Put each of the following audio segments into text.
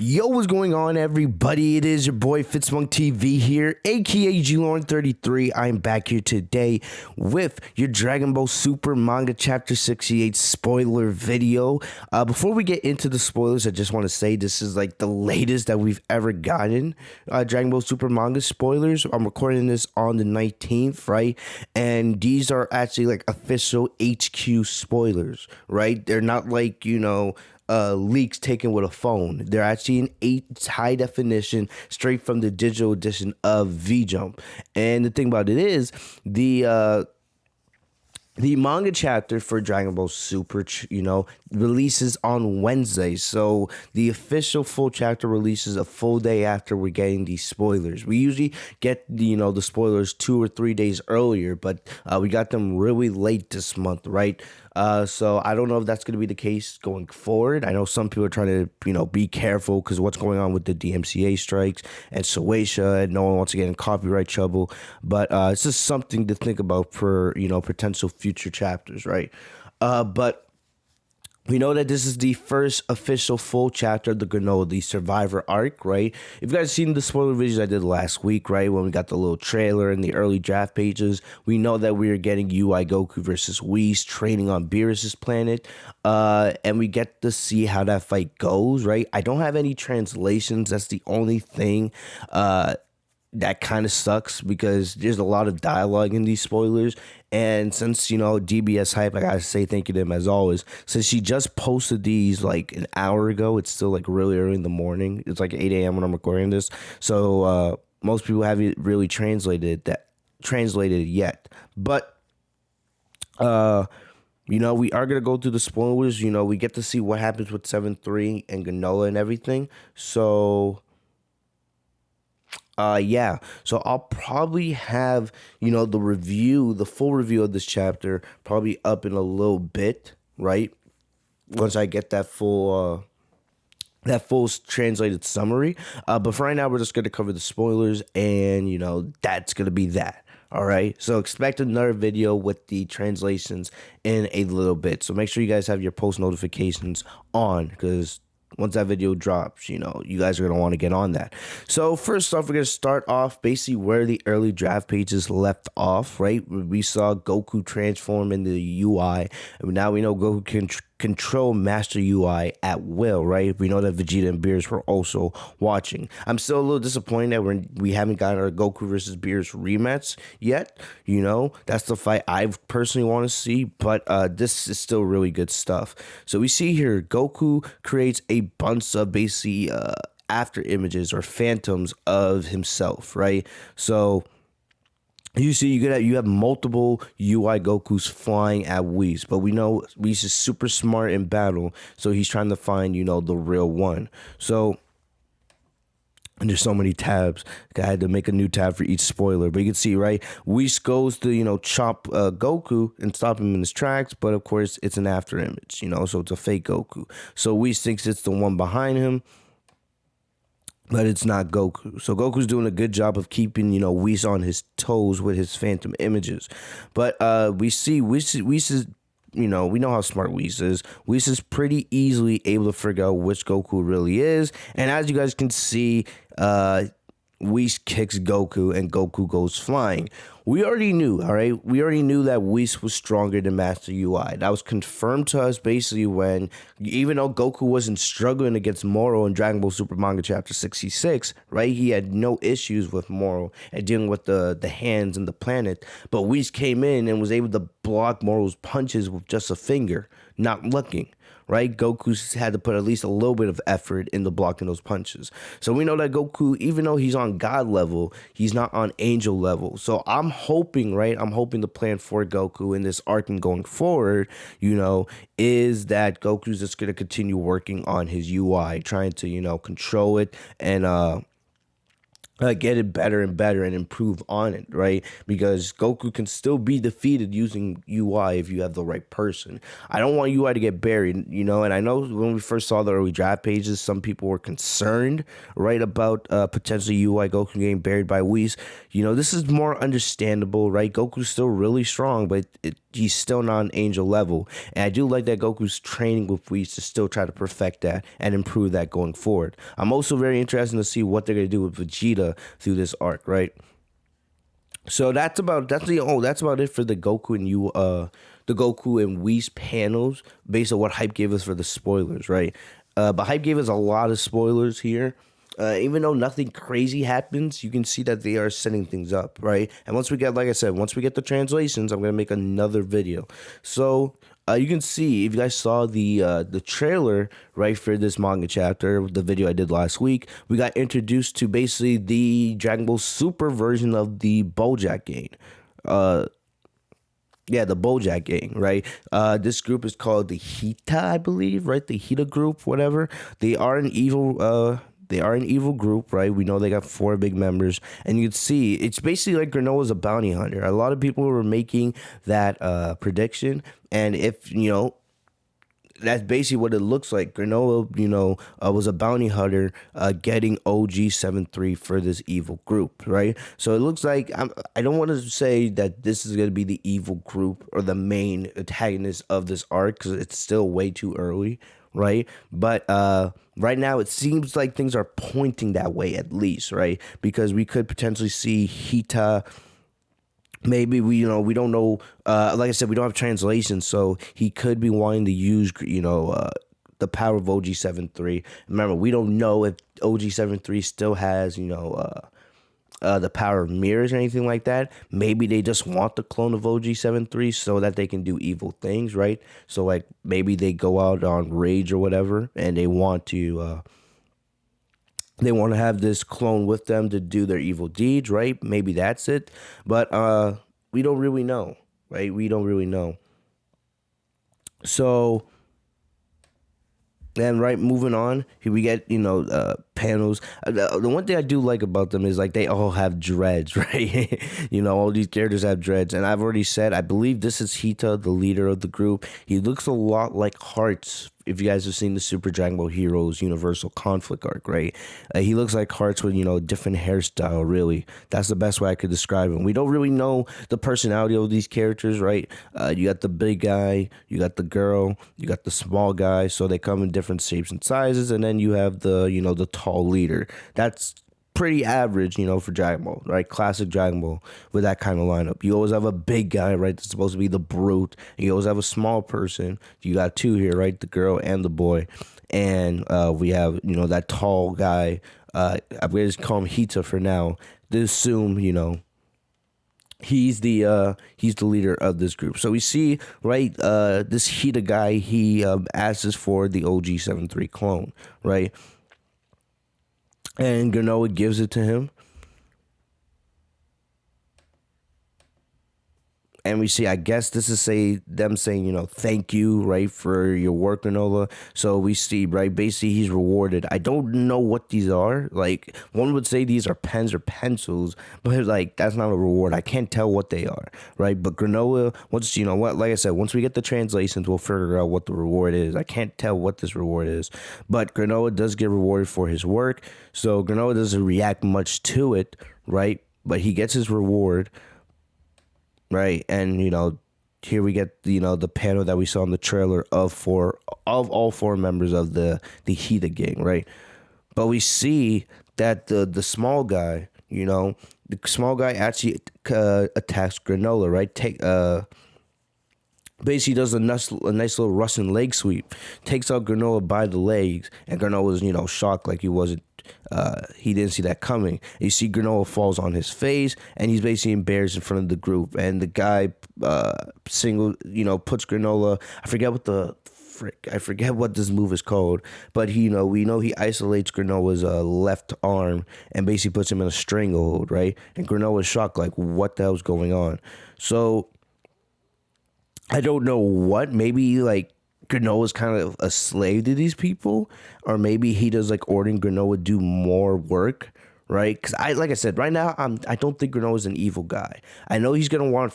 Yo, what's going on, everybody? It is your boy Fitzmonk TV here, aka GLorn33. I'm back here today with your Dragon Ball Super Manga Chapter 68 spoiler video. Before we get into the spoilers, I just want to say this is like the latest that we've ever gotten Dragon Ball Super Manga spoilers. I'm recording this on the 19th, right? And these are actually like official HQ spoilers, right? They're not like, leaks taken with a phone. They're actually in high definition, straight from the digital edition of V-Jump. And the thing about it is, the manga chapter for Dragon Ball Super, releases on Wednesday. So the official full chapter releases a full day after we're getting these spoilers. We usually get, the spoilers 2 or 3 days earlier, but we got them really late this month, right? So I don't know if that's going to be the case going forward. I know some people are trying to, be careful because what's going on with the DMCA strikes and Shueisha, and no one wants to get in copyright trouble. But it's just something to think about for, potential future chapters, right? But we know that this is the first official full chapter of the Granola, the Survivor arc, right? If you guys seen the spoiler videos I did last week, right, when we got the little trailer and the early draft pages, we know that we are getting UI Goku versus Whis training on Beerus's planet, and we get to see how that fight goes, right? I don't have any translations. That's the only thing that kind of sucks because there's a lot of dialogue in these spoilers. And since, DBS Hype, I gotta say thank you to him as always. Since she just posted these like an hour ago, it's still like really early in the morning. It's like 8 a.m. when I'm recording this. So most people haven't really translated it yet. But we are gonna go through the spoilers. We get to see what happens with 7-3 and Granola and everything. So so I'll probably have, the full review of this chapter probably up in a little bit, right? Once I get that full translated summary. But for right now, we're just going to cover the spoilers, and, that's going to be that. All right. So expect another video with the translations in a little bit. So make sure you guys have your post notifications on, because once that video drops, you guys are going to want to get on that. So first off, we're going to start off basically where the early draft pages left off, right? We saw Goku transform into the UI, and now we know Goku can control Master UI at will, right? We know that Vegeta and Beerus were also watching. I'm still a little disappointed that we haven't gotten our Goku versus Beerus rematch yet. That's the fight I personally want to see, but this is still really good stuff. So we see here Goku creates a bunch of basically after images or phantoms of himself, right? So you see, you have multiple UI Gokus flying at Whis, but we know Whis is super smart in battle, so he's trying to find, the real one. So, and there's so many tabs. I had to make a new tab for each spoiler, but you can see, right? Whis goes to, chop Goku and stop him in his tracks, but of course, it's an after image, so it's a fake Goku. So Whis thinks it's the one behind him, but it's not Goku. So Goku's doing a good job of keeping, Whis on his toes with his phantom images. But we see Whis is, we know how smart Whis is. Whis is pretty easily able to figure out which Goku really is. And as you guys can see, Whis kicks Goku and Goku goes flying. We already knew, all right? We already knew that Whis was stronger than Master UI. That was confirmed to us basically when, even though Goku wasn't struggling against Moro in Dragon Ball Super Manga Chapter 66, right? He had no issues with Moro and dealing with the hands and the planet. But Whis came in and was able to block Moro's punches with just a finger, not looking. Right? Goku's had to put at least a little bit of effort into blocking those punches. So we know that Goku, even though he's on God level, he's not on Angel level. So I'm hoping, right? I'm hoping the plan for Goku in this arc and going forward, is that Goku's just going to continue working on his UI, trying to, control it and, get it better and better and improve on it, right? Because Goku can still be defeated using UI if you have the right person. I don't want UI to get buried, and I know when we first saw the early draft pages, some people were concerned, right, about potentially UI Goku getting buried by Whis. This is more understandable, right? Goku's still really strong, but he's still not an angel level. And I do like that Goku's training with Whis to still try to perfect that and improve that going forward. I'm also very interested to see what they're gonna do with Vegeta through this arc, right? So that's about it for the Goku and Whis panels based on what Hype gave us for the spoilers, right? But Hype gave us a lot of spoilers here. Even though nothing crazy happens, you can see that they are setting things up, right? And once we get, like I said, once we get the translations, I'm gonna make another video. So you can see if you guys saw the trailer right for this manga chapter, the video I did last week, we got introduced to basically the Dragon Ball Super version of the BoJack gang. Yeah, the BoJack gang, right? This group is called the Hita, I believe, right? The Hita group, whatever. They are an evil. They are an evil group, right? We know they got 4 big members, and you can see it's basically like Granola is a bounty hunter. A lot of people were making that prediction, and if that's basically what it looks like. Granola, was a bounty hunter getting OG-73 for this evil group, right? So it looks like I don't want to say that this is going to be the evil group or the main antagonist of this arc because it's still way too early, right? But right now it seems like things are pointing that way at least, right? Because we could potentially see Hita. Maybe we don't know. Like I said, we don't have translations, so he could be wanting to use the power of OG-73. Remember, we don't know if OG-73 still has the power of mirrors or anything like that. Maybe they just want the clone of OG-73 so that they can do evil things, right? So like maybe they go out on rage or whatever, and they want to. They want to have this clone with them to do their evil deeds, right? Maybe that's it. But we don't really know, right? We don't really know. So then, right, moving on, here we get, panels. The one thing I do like about them is, like, they all have dreads, right? All these characters have dreads. And I've already said, I believe this is Hita, the leader of the group. He looks a lot like Hearts, if you guys have seen the Super Dragon Ball Heroes Universal Conflict arc, right? He looks like Hearts with, different hairstyle, really. That's the best way I could describe him. We don't really know the personality of these characters, right? You got the big guy, you got the girl, you got the small guy, so they come in different shapes and sizes, and then you have the tall leader. That's pretty average, for Dragon Ball, right? Classic Dragon Ball with that kind of lineup. You always have a big guy, right? That's supposed to be the brute. And you always have a small person. You got 2 here, right? The girl and the boy. And we have, that tall guy. I'm going to just call him Hita for now. To assume, he's the leader of this group. So we see, right, this Hita guy, he asks for the OG-73 clone, right? And Granola gives it to him. And we see, I guess this is them saying, thank you, right, for your work, Granola. So we see, right, basically he's rewarded. I don't know what these are. Like, one would say these are pens or pencils, but like, that's not a reward. I can't tell what they are, right? But Granola, once, like I said, once we get the translations, we'll figure out what the reward is. I can't tell what this reward is, but Granola does get rewarded for his work. So Granola doesn't react much to it, right? But he gets his reward. Right, and here we get the panel that we saw in the trailer of all 4 members of the Hita gang, right? But we see that the small guy, the small guy actually attacks Granola, right? Basically does a nice little Russian leg sweep, takes out Granola by the legs, and Granola's shocked like he didn't see that coming. You see Granola falls on his face, and he's basically embarrassed in front of the group. And the guy puts Granola. I forget what this move is called, but we know he isolates Granola's left arm and basically puts him in a stranglehold, right? And Granola's shocked, like, what the hell's going on? So I don't know what. Maybe like Granola's kind of a slave to these people, or maybe he does like ordering Granola do more work, right? Because like I said, right now I don't think Granola's an evil guy. I know he's gonna want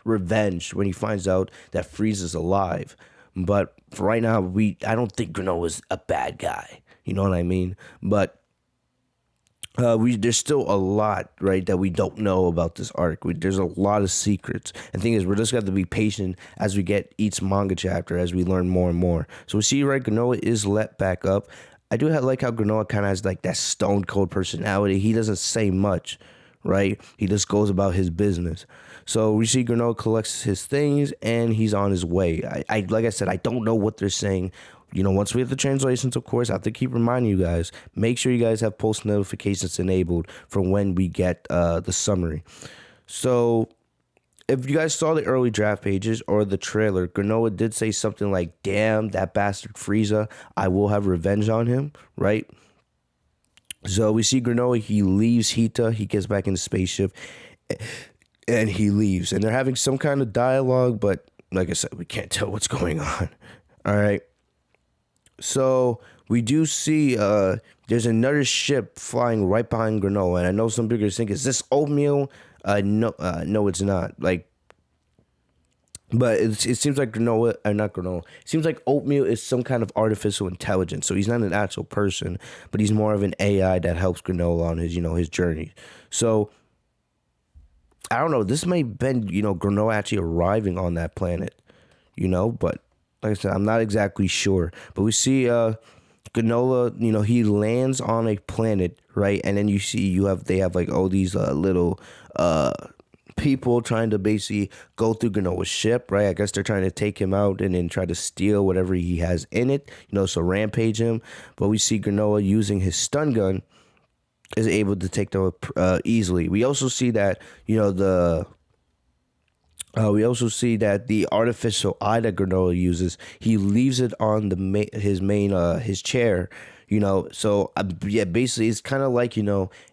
revenge when he finds out that Frieza's alive, but for right now I don't think Granola's a bad guy. You know what I mean? But we there's still a lot, right, that we don't know about this arc. There's a lot of secrets. And thing is, we're just gonna have to be patient as we get each manga chapter as we learn more and more. So we see, right, Granola is let back up. I do like how Granola kind of has like that stone cold personality. He doesn't say much, right? He just goes about his business. So we see Granola collects his things and he's on his way. I like I said, I don't know what they're saying. Once we have the translations, of course, I have to keep reminding you guys, make sure you guys have post notifications enabled for when we get the summary. So if you guys saw the early draft pages or the trailer, Granola did say something like, damn, that bastard Frieza, I will have revenge on him, right? So we see Granola, he leaves Hita, he gets back in the spaceship, and he leaves. And they're having some kind of dialogue, but like I said, we can't tell what's going on. All right. So we do see there's another ship flying right behind Granola, and I know some people are thinking, is this oatmeal? No, it's not. But it seems like Granola, not Granola. It seems like oatmeal is some kind of artificial intelligence. So he's not an actual person, but he's more of an AI that helps Granola on his journey. So I don't know. This may have been Granola actually arriving on that planet, but like I said, I'm not exactly sure. But we see Granola, he lands on a planet, right? And then you see they have like all these little people trying to basically go through Granola's ship, right? I guess they're trying to take him out and then try to steal whatever he has in it, so rampage him. But we see Granola using his stun gun is able to take them easily. We also see that the artificial eye that Granola uses, he leaves it on his chair. So yeah, basically it's kind of like, it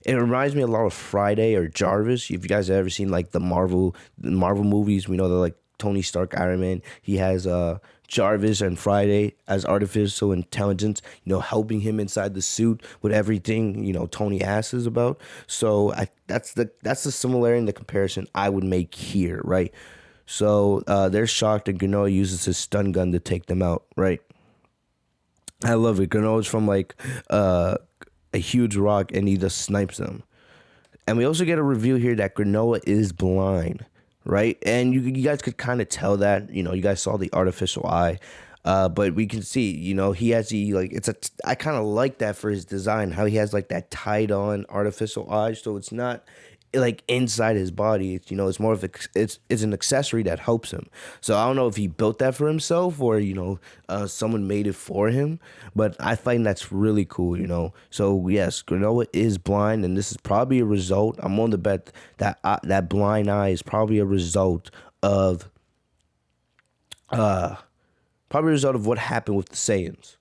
reminds me a lot of Friday or Jarvis. If you guys have ever seen like the Marvel movies, we know that like Tony Stark, Iron Man, he has Jarvis and Friday as artificial intelligence, helping him inside the suit with everything, Tony asks about. So that's the similarity and the comparison I would make here, right? So they're shocked and Granola uses his stun gun to take them out, right? I love it. Granola's from like a huge rock and he just snipes them. And we also get a reveal here that Granola is blind, right? And you guys could kind of tell that, you guys saw the artificial eye. But we can see, he has I kind of like that for his design, how he has like that tied on artificial eye. So it's not like inside his body. It's more of it's an accessory that helps him. So I don't know if he built that for himself or someone made it for him, but I find that's really cool. So yes, Granola is blind, and this is probably a result. I'm willing to bet that that blind eye is probably a result of what happened with the Saiyans.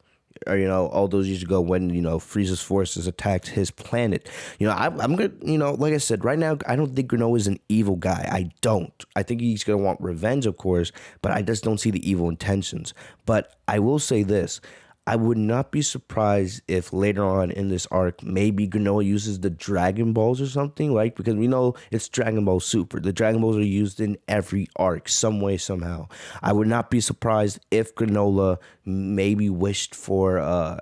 Or all those years ago when Frieza's forces attacked his planet. I'm gonna like I said, right now I don't think Granola is an evil guy. I don't. I think he's gonna want revenge, of course, but I just don't see the evil intentions. But I will say this: I would not be surprised if later on in this arc, maybe Granola uses the Dragon Balls or something, right? Because we know it's Dragon Ball Super. The Dragon Balls are used in every arc, some way, somehow. I would not be surprised if Granola maybe wished for,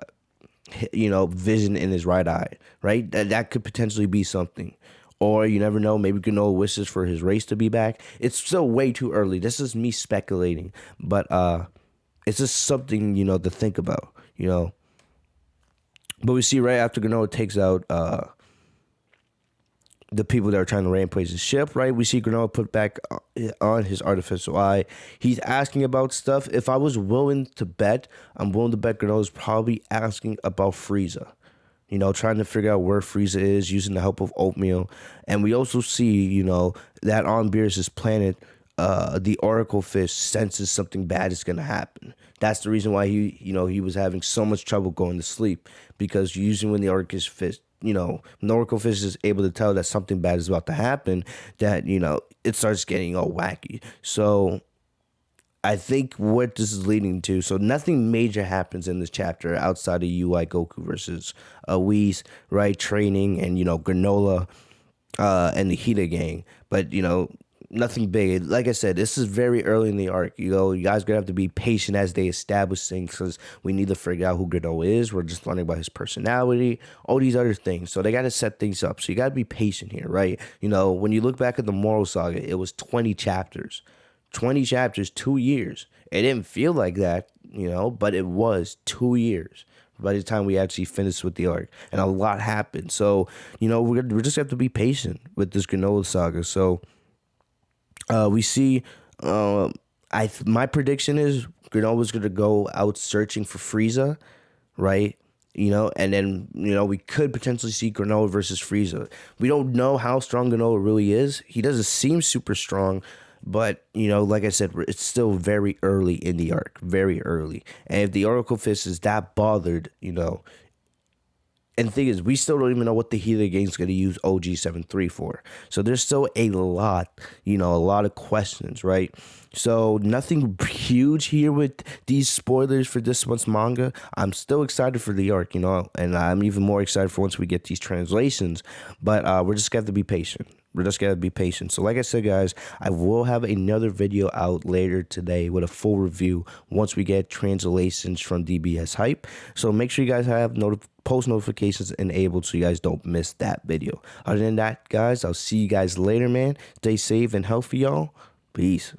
vision in his right eye, right? That could potentially be something. Or you never know, maybe Granola wishes for his race to be back. It's still way too early. This is me speculating, but it's just something, to think about, But we see right after Granola takes out the people that are trying to rampage the ship, right? We see Granola put back on his artificial eye. He's asking about stuff. If I was willing to bet, I'm willing to bet Granola's probably asking about Frieza. Trying to figure out where Frieza is using the help of oatmeal. And we also see, that on Beerus' planet, the Oracle fish senses something bad is going to happen. That's the reason why he was having so much trouble going to sleep, because usually when the Oracle fish, when the Oracle fish is able to tell that something bad is about to happen, that, it starts getting all wacky. So I think what this is leading to, so nothing major happens in this chapter outside of UI Goku versus Whis, right? Training and, Granola and the Hita gang. But, nothing big. Like I said, this is very early in the arc. You guys gonna have to be patient as they establish things because we need to figure out who Granola is. We're just learning about his personality, all these other things. So they got to set things up. So you got to be patient here, right? When you look back at the Moral Saga, it was 20 chapters. 20 chapters, 2 years. It didn't feel like that, but it was 2 years by the time we actually finished with the arc, and a lot happened. So, we're just have to be patient with this Granola Saga. So, we see, my prediction is Granola's gonna go out searching for Frieza, right? And then we could potentially see Granola versus Frieza. We don't know how strong Granola really is. He doesn't seem super strong, but like I said, it's still very early in the arc, very early. And if the Oracle Fist is that bothered, and the thing is, we still don't even know what the Healer Gang's going to use OG-73 for. So there's still a lot of questions, right? So nothing huge here with these spoilers for this month's manga. I'm still excited for the arc, and I'm even more excited for once we get these translations. But we're just going to have to be patient. We're just going to be patient. So like I said, guys, I will have another video out later today with a full review once we get translations from DBS Hype. So make sure you guys have post notifications enabled so you guys don't miss that video. Other than that, guys, I'll see you guys later, man. Stay safe and healthy, y'all. Peace.